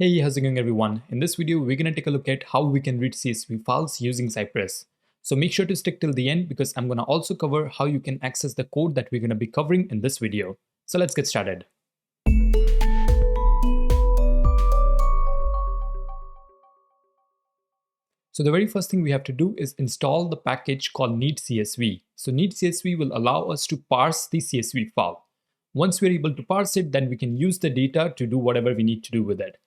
Hey, how's it going everyone? In this video, we're going to take a look at how we can read CSV files using Cypress. So make sure to stick till the end because I'm going to also cover how you can access the code that we're going to be covering in this video. So let's get started. So the very first thing we have to do is install the package called Neat-CSV. So Neat-CSV will allow us to parse the CSV file. Once we're able to parse it, then we can use the data to do whatever we need to do with it.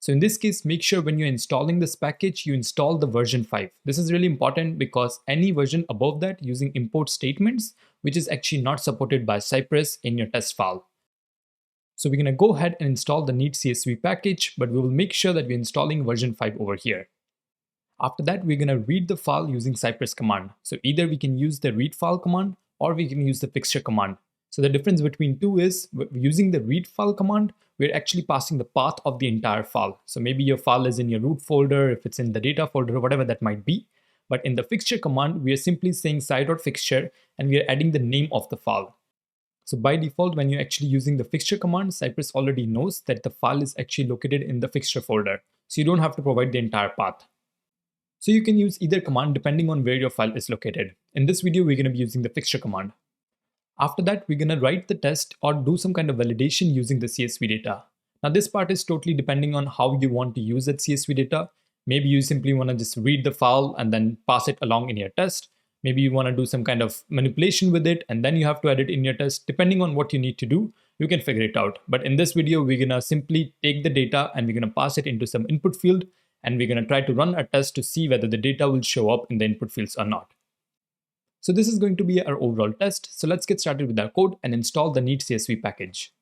So in this case, make sure when you're installing this package, you install the version 5. This is really important because any version above that using import statements, which is actually not supported by Cypress in your test file. So we're going to go ahead and install the Neat-CSV package, but we will make sure that we're installing version 5 over here. After that, we're going to read the file using Cypress command. So either we can use the readfile command or we can use the fixture command. So the difference between two is using the readfile command, we're actually passing the path of the entire file. So maybe your file is in your root folder, if it's in the data folder, whatever that might be. But in the fixture command, we are simply saying cy.fixture and we are adding the name of the file. So by default, when you're actually using the fixture command, Cypress already knows that the file is actually located in the fixture folder. So you don't have to provide the entire path. So you can use either command depending on where your file is located. In this video, we're going to be using the fixture command. After that, we're going to write the test or do some kind of validation using the CSV data. Now this part is totally depending on how you want to use that CSV data. Maybe you simply want to just read the file and then pass it along in your test. Maybe you want to do some kind of manipulation with it and then you have to add it in your test. Depending on what you need to do, you can figure it out. But in this video, we're going to simply take the data and we're going to pass it into some input field. And we're going to try to run a test to see whether the data will show up in the input fields or not. So this is going to be our overall test. So let's get started with our code and install the Neat-CSV package.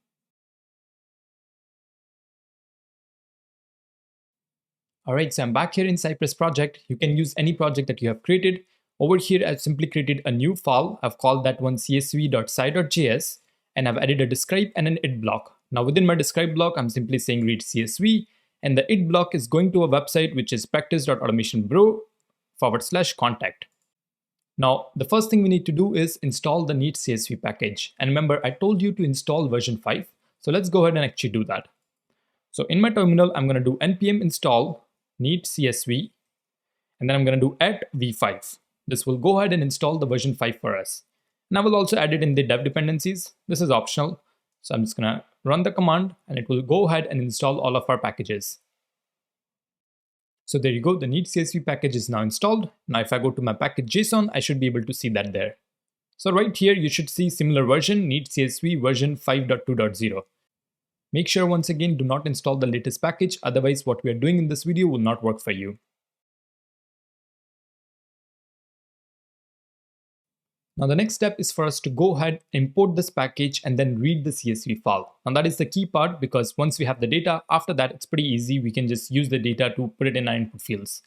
Alright, so I'm back here in Cypress project. You can use any project that you have created. Over here, I've simply created a new file. I've called that one csv.cy.js and I've added a describe and an it block. Now within my describe block, I'm simply saying read CSV. And the it block is going to a website which is practice.automationbro/contact. Now, the first thing we need to do is install the Neat-CSV package. And remember, I told you to install version 5. So let's go ahead and actually do that. So in my terminal, I'm going to do npm install Neat-CSV. And then I'm going to do @v5. This will go ahead and install the version 5 for us. And I will also add it in the dev dependencies. This is optional. So I'm just going to run the command and it will go ahead and install all of our packages. So there you go, the Neat-CSV package is now installed. Now if I go to my package JSON, I should be able to see that there. So right here, you should see similar version, Neat-CSV version 5.2.0. Make sure once again, do not install the latest package. Otherwise, what we are doing in this video will not work for you. Now the next step is for us to go ahead, import this package and then read the CSV file. Now that is the key part because once we have the data, after that it's pretty easy. We can just use the data to put it in our input fields.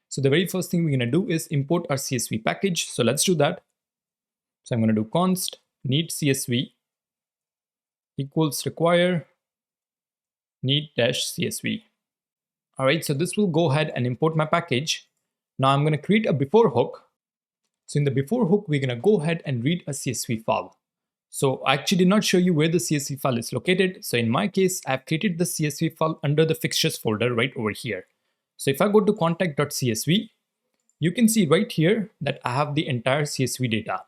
So the very first thing we're going to do is import our CSV package. So let's do that. So I'm going to do const neat-csv equals require neat-csv. Alright, so this will go ahead and import my package. Now I'm going to create a before hook. So in the before hook, we're going to go ahead and read a CSV file. So I actually did not show you where the CSV file is located. So in my case, I've created the CSV file under the fixtures folder right over here. So if I go to contact.csv, you can see right here that I have the entire CSV data.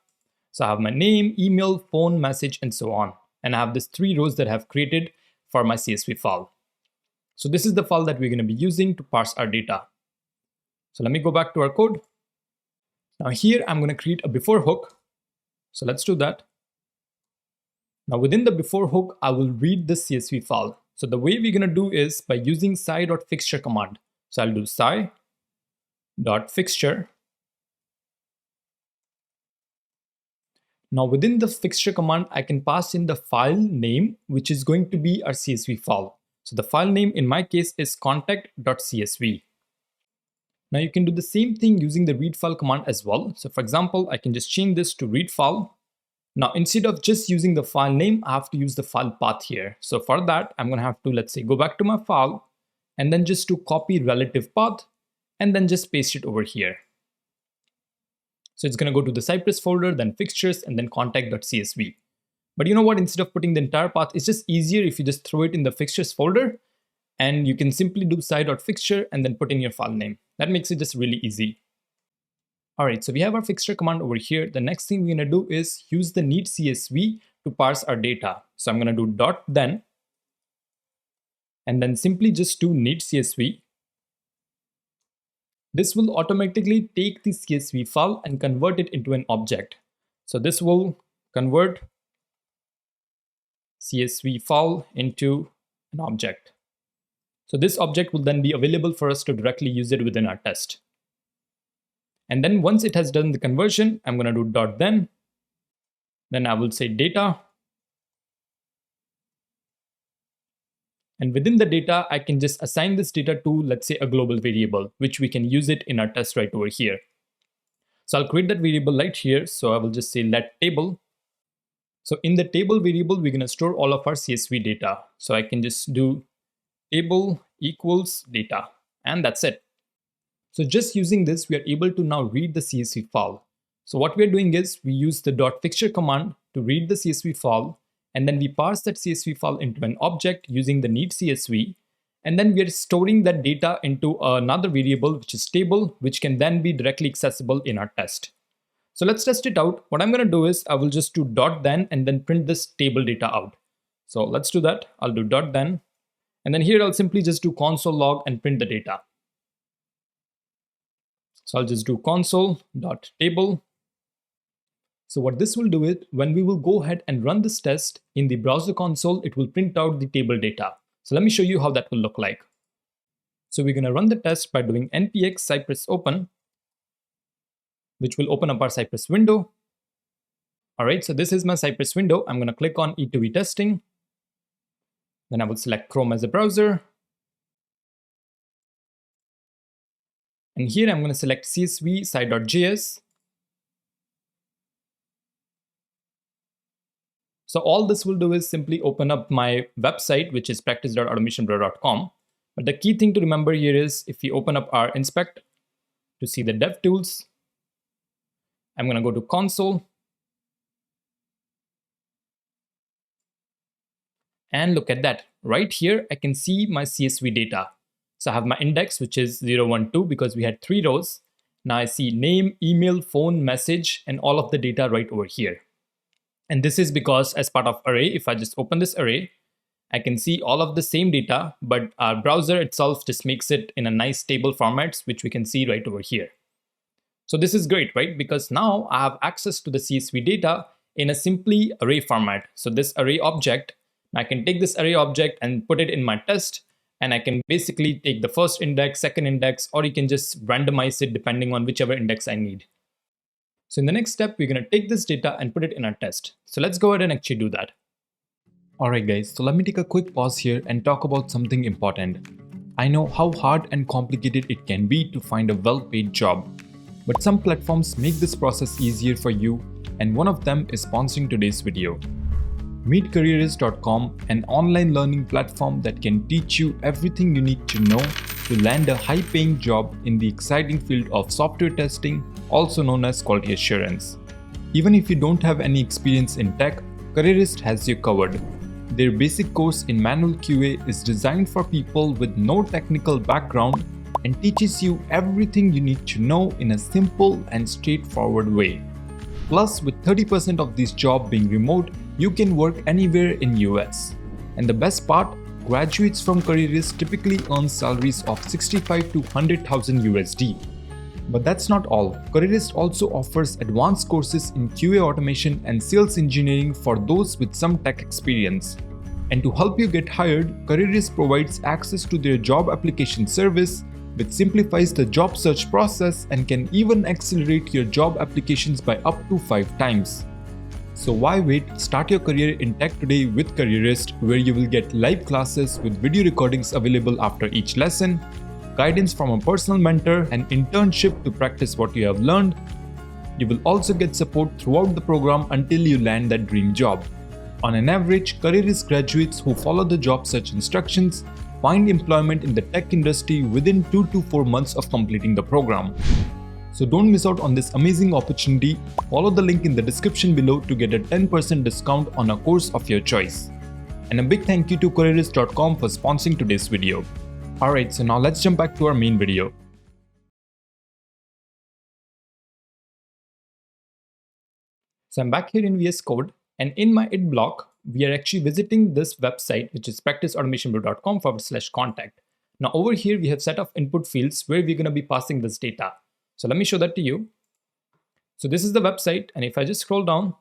So I have my name, email, phone, message, and so on. And I have these 3 rows that I have created for my CSV file. So this is the file that we're going to be using to parse our data. So let me go back to our code. Now here, I'm going to create a before hook. So let's do that. Now within the before hook, I will read the CSV file. So the way we're going to do is by using cy.fixture command. So I'll do cy.fixture. Now within the fixture command, I can pass in the file name, which is going to be our CSV file. So the file name in my case is contact.csv. Now you can do the same thing using the readfile command as well. So for example, I can just change this to readfile. Now instead of just using the file name, I have to use the file path here. So for that, I'm going to have to, let's say, go back to my file and then just to copy relative path and then just paste it over here. So it's going to go to the Cypress folder, then fixtures, and then contact.csv. But you know what? Instead of putting the entire path, it's just easier if you just throw it in the fixtures folder and you can simply do cy.fixture and then put in your file name. That makes it just really easy. Alright, so we have our fixture command over here. The next thing we're going to do is use the Neat-CSV to parse our data. So I'm going to do .then and then simply just do Neat-CSV. This will automatically take the CSV file and convert it into an object. So this will convert CSV file into an object. So this object will then be available for us to directly use it within our test. And then once it has done the conversion, I'm going to do then I will say data. And within the data, I can just assign this data to, let's say, a global variable, which we can use it in our test right over here. So I'll create that variable right here. So I will just say let table. So in the table variable, we're going to store all of our CSV data. So I can just do table equals data, and that's it. So just using this, we are able to now read the CSV file. So what we're doing is we use the .fixture command to read the CSV file, and then we parse that CSV file into an object using the Neat-CSV, and then we are storing that data into another variable, which is table, which can then be directly accessible in our test. So let's test it out. What I'm going to do is I will just do .then and then print this table data out. So let's do that. I'll do .then, and then here I'll simply just do console log and print the data. So I'll just do console.table. So what this will do is when we will go ahead and run this test in the browser console, it will print out the table data. So let me show you how that will look like. So we're going to run the test by doing npx cypress open, which will open up our Cypress window. All right, so this is my Cypress window. I'm going to click on E2E testing. Then I will select Chrome as a browser. And here I'm going to select CSV site.js. So all this will do is simply open up my website, which is practice.automationbro.com. But the key thing to remember here is if we open up our inspect to see the dev tools, I'm going to go to console. And look at that. Right here, I can see my CSV data. So I have my index, which is 0, 1, 2, because we had 3 rows. Now I see name, email, phone, message, and all of the data right over here. And this is because as part of array, if I just open this array, I can see all of the same data, but our browser itself just makes it in a nice table formats, which we can see right over here. So this is great, right? Because now I have access to the CSV data in a simply array format. So this array object, I can take this array object and put it in my test, and I can basically take the first index, second index, or you can just randomize it depending on whichever index I need. So in the next step, we're going to take this data and put it in our test. So let's go ahead and actually do that. Alright guys, so let me take a quick pause here and talk about something important. I know how hard and complicated it can be to find a well-paid job. But some platforms make this process easier for you, and one of them is sponsoring today's video. MeetCareerist.com, an online learning platform that can teach you everything you need to know to land a high-paying job in the exciting field of software testing, also known as quality assurance. Even if you don't have any experience in tech, Careerist has you covered. Their basic course in manual QA is designed for people with no technical background and teaches you everything you need to know in a simple and straightforward way. Plus, with 30% of this job being remote, you can work anywhere in US. And the best part, graduates from Careerist typically earn salaries of 65 to 100,000 USD. But that's not all. Careerist also offers advanced courses in QA automation and sales engineering for those with some tech experience. And to help you get hired, Careerist provides access to their job application service, which simplifies the job search process and can even accelerate your job applications by up to 5 times. So why wait? Start your career in tech today with Careerist, where you will get live classes with video recordings available after each lesson, guidance from a personal mentor, and internship to practice what you have learned. You will also get support throughout the program until you land that dream job. On an average, Careerist graduates who follow the job search instructions find employment in the tech industry within 2 to 4 months of completing the program. So don't miss out on this amazing opportunity. Follow the link in the description below to get a 10% discount on a course of your choice. And a big thank you to 𝗂𝗶𝗱𝗲𝗀 for sponsoring today's video. Alright, so now let's jump back to our main video. So I'm back here in VS Code, and in my id block, we are actually visiting this website, which is practiceautomation.com/contact. Now over here, we have set of input fields where we're going to be passing this data. So let me show that to you. So this is the website, and if I just scroll down,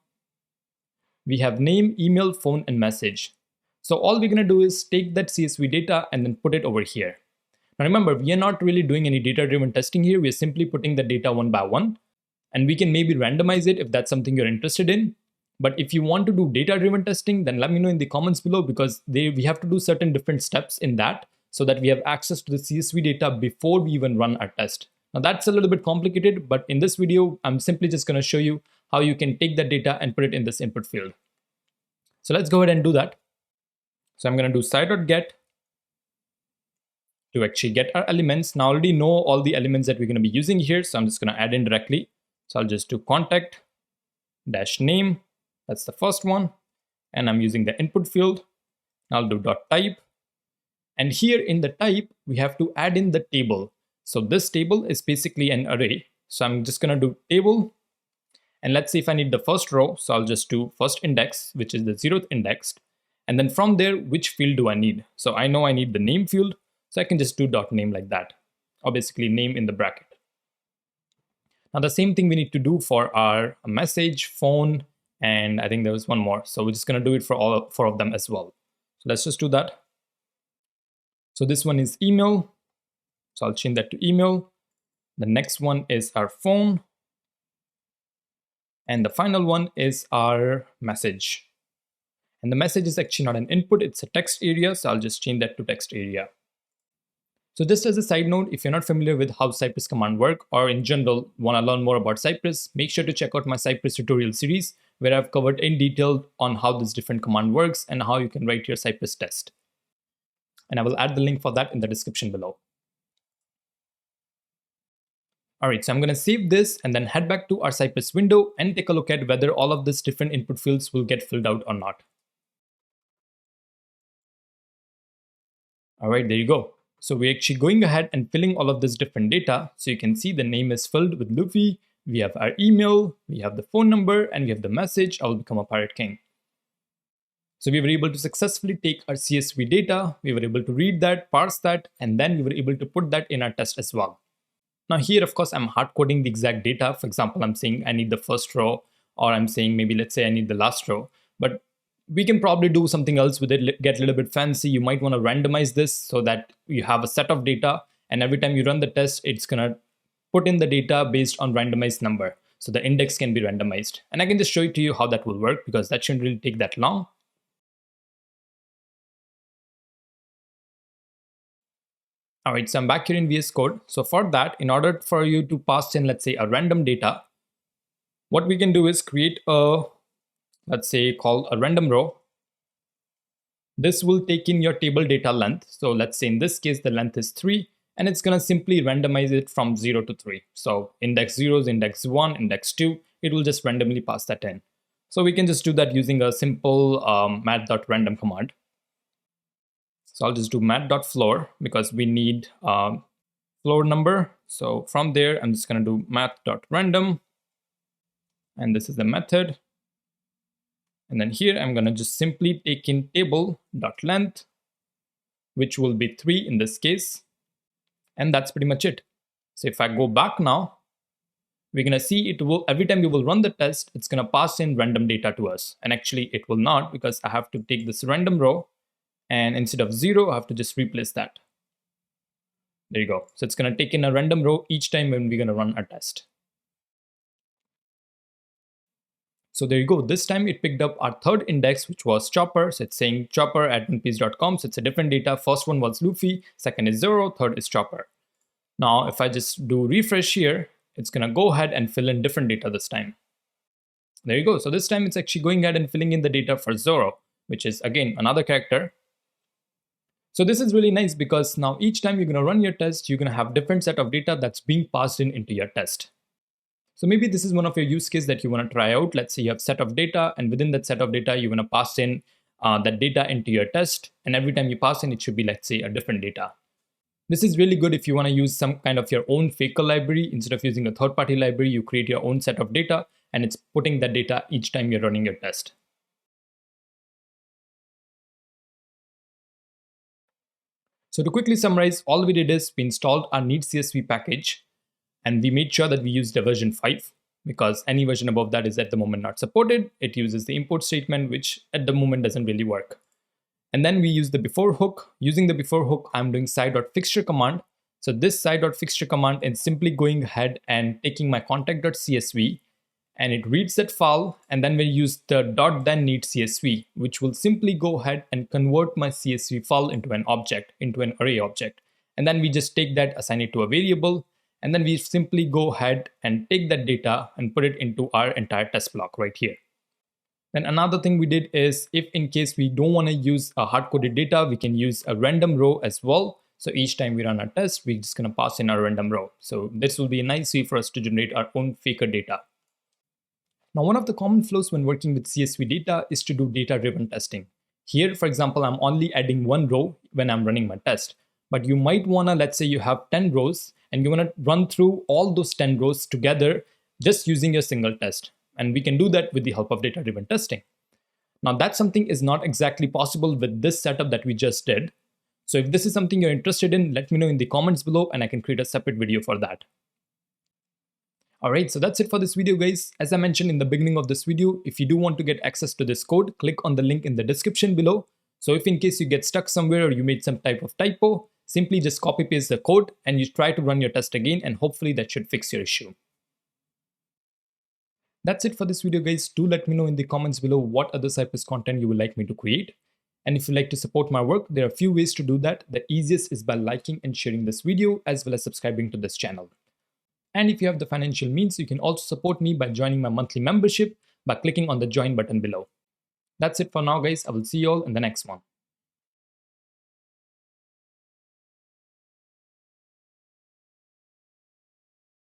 we have name, email, phone, and message. So all we're going to do is take that CSV data and then put it over here. Now remember, we are not really doing any data-driven testing here. We are simply putting the data one by one, and we can maybe randomize it if that's something you're interested in. But if you want to do data-driven testing, then let me know in the comments below, because we have to do certain different steps in that so that we have access to the CSV data before we even run our test. Now that's a little bit complicated, but in this video, I'm simply just going to show you how you can take that data and put it in this input field. So let's go ahead and do that. So I'm going to do cy.get to actually get our elements. Now I already know all the elements that we're going to be using here, so I'm just going to add in directly. So I'll just do contact dash name. That's the first one. And I'm using the input field. I'll do dot type. And here in the type, we have to add in the table. So this table is basically an array. So I'm just going to do table. And let's see if I need the first row. So I'll just do first index, which is the 0th indexed. And then from there, which field do I need? So I know I need the name field. So I can just do dot name like that, or basically name in the bracket. Now the same thing we need to do for our message, phone, and I think there was one more. So we're just going to do it for all 4 of them as well. So let's just do that. So this one is email. So I'll change that to email. The next one is our phone. And the final one is our message. And the message is actually not an input, it's a text area. So I'll just change that to text area. So just as a side note, if you're not familiar with how Cypress command work, or in general want to learn more about Cypress, make sure to check out my Cypress tutorial series, where I've covered in detail on how this different command works and how you can write your Cypress test. And I will add the link for that in the description below. Alright, so I'm going to save this and then head back to our Cypress window and take a look at whether all of these different input fields will get filled out or not. Alright, there you go. So we're actually going ahead and filling all of this different data. So you can see the name is filled with Luffy. We have our email, we have the phone number, and we have the message, I will become a pirate king. So we were able to successfully take our CSV data. We were able to read that, parse that, and then we were able to put that in our test as well. Now here, of course, I'm hard coding the exact data. For example, I'm saying I need the first row, or I'm saying maybe let's say I need the last row. But we can probably do something else with it, get a little bit fancy. You might want to randomize this so that you have a set of data, and every time you run the test, it's going to put in the data based on randomized number. So the index can be randomized. And I can just show it to you how that will work, because that shouldn't really take that long. Alright, so I'm back here in VS Code. So for that, in order for you to pass in, let's say, a random data, what we can do is create a, let's say, called a random row. This will take in your table data length. So let's say in this case, the length is 3, and it's going to simply randomize it from 0 to 3. So index 0 is index 1, index 2, it will just randomly pass that in. So we can just do that using a simple math.random command. So I'll just do math.floor because we need floor number. So from there, I'm just going to do math.random. And this is the method. And then here, I'm going to just simply take in table.length, which will be 3 in this case. And that's pretty much it. So if I go back now, we're going to see it will, every time you will run the test, it's going to pass in random data to us. And actually, it will not, because I have to take this random row. And instead of 0, I have to just replace that. There you go. So it's going to take in a random row each time when we're going to run our test. So there you go. This time it picked up our 3rd index, which was chopper. So it's saying chopper at onepiece.com. So it's a different data. First one was Luffy, second is 0, third is chopper. Now, if I just do refresh here, it's going to go ahead and fill in different data this time. There you go. So this time it's actually going ahead and filling in the data for Zoro, which is again another character. So this is really nice because now each time you're going to run your test, you're going to have different set of data that's being passed in into your test. So maybe this is one of your use cases that you want to try out. Let's say you have set of data, and within that set of data, you want to pass in that data into your test, and every time you pass in, it should be, let's say, a different data. This is really good if you want to use some kind of your own faker library. Instead of using a third-party library, you create your own set of data, and it's putting that data each time you're running your test. So to quickly summarize, all we did is we installed our Neat-CSV package, and we made sure that we used the version 5, because any version above that is at the moment not supported. It uses the import statement, which at the moment doesn't really work. And then we use the before hook. Using the before hook, I'm doing cy.fixture command. So this cy.fixture command is simply going ahead and taking my contact.csv, and it reads that file, and then we use the .then Neat-CSV, which will simply go ahead and convert my CSV file into an object, into an array object. And then we just take that, assign it to a variable, and then we simply go ahead and take that data and put it into our entire test block right here. And another thing we did is, if in case we don't want to use a hard-coded data, we can use a random row as well. So each time we run our test, we're just going to pass in our random row. So this will be a nice way for us to generate our own faker data. Now, one of the common flows when working with CSV data is to do data-driven testing. Here, for example, I'm only adding one row when I'm running my test. But you might want to, let's say you have 10 rows, and you want to run through all those 10 rows together just using your single test. And we can do that with the help of data-driven testing. Now, that something is not exactly possible with this setup that we just did. So if this is something you're interested in, let me know in the comments below, and I can create a separate video for that. Alright, so that's it for this video, guys. As I mentioned in the beginning of this video, if you do want to get access to this code, click on the link in the description below. So if in case you get stuck somewhere or you made some type of typo, simply just copy paste the code and you try to run your test again, and hopefully that should fix your issue. That's it for this video, guys. Do let me know in the comments below what other Cypress content you would like me to create. And if you'd like to support my work, there are a few ways to do that. The easiest is by liking and sharing this video, as well as subscribing to this channel. And if you have the financial means, you can also support me by joining my monthly membership by clicking on the join button below. That's it for now, guys. I will see you all in the next one.